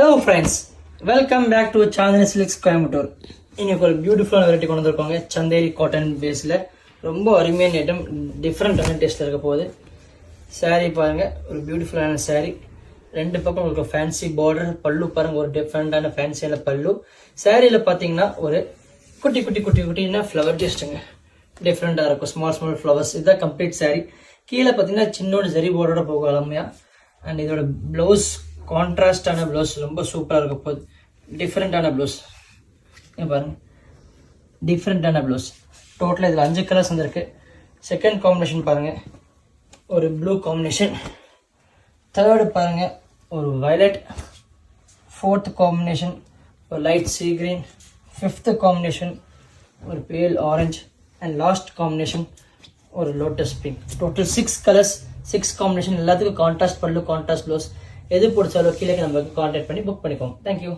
Hello friends, welcome back to Chandini Silks Coimbatore. இன்னைக்கு ஒரு பியூட்டிஃபுல்லான வெரைட்டி கொண்டு வந்திருக்காங்க. சந்தேரி காட்டன் பேஸில் ரொம்ப அருமையான ஐட்டம், டிஃப்ரெண்டான டேஸ்ட்டில் இருக்க போகுது. சாரீ பாருங்க, ஒரு பியூட்டிஃபுல்லான சாரீ. ரெண்டு பக்கம் உங்களுக்கு ஃபேன்சி பார்டர், பல்லு பாருங்க ஒரு டிஃப்ரெண்டான ஃபேன்சியான பல்லு. சாரியில் பார்த்தீங்கன்னா ஒரு குட்டி குட்டி குட்டி குட்டின்னா ஃப்ளவர் டேஸ்ட்டுங்க, டிஃப்ரெண்டாக இருக்கும். ஸ்மால் ஸ்மால் ஃப்ளவர்ஸ், இதுதான் கம்ப்ளீட் சாரீ. கீழே பார்த்தீங்கன்னா சின்னோட ஜரி பார்டரோட போகும் அலமையா. அண்ட் இதோட ப்ளவுஸ் கான்ட்ராஸ்டான ப்ளவுஸ், ரொம்ப சூப்பராக இருக்க போகுது. டிஃப்ரெண்டான ப்ளவுஸ் பாருங்க, டிஃப்ரெண்டான ப்ளவுஸ். டோட்டலாக இதில் 5 கலர்ஸ் வந்துருக்கு. செகண்ட் காம்பினேஷன் பாருங்க, ஒரு ப்ளூ காம்பினேஷன். தேர்டு பாருங்க, ஒரு வயலட். ஃபோர்த் காம்பினேஷன் ஒரு light sea green. Fifth combination ஒரு pale orange. And last combination ஒரு lotus pink. Total 6 colours, 6 combination. எல்லாத்துக்கும் கான்ட்ராஸ்ட் பல்லு, கான்ட்ராஸ்ட் ப்ளவுஸ். எது பிடிச்சாலும் கீழே நம்மளுக்கு கான்டாக்ட் பண்ணி புக் பண்ணிக்கோங்க. தேங்க்யூ.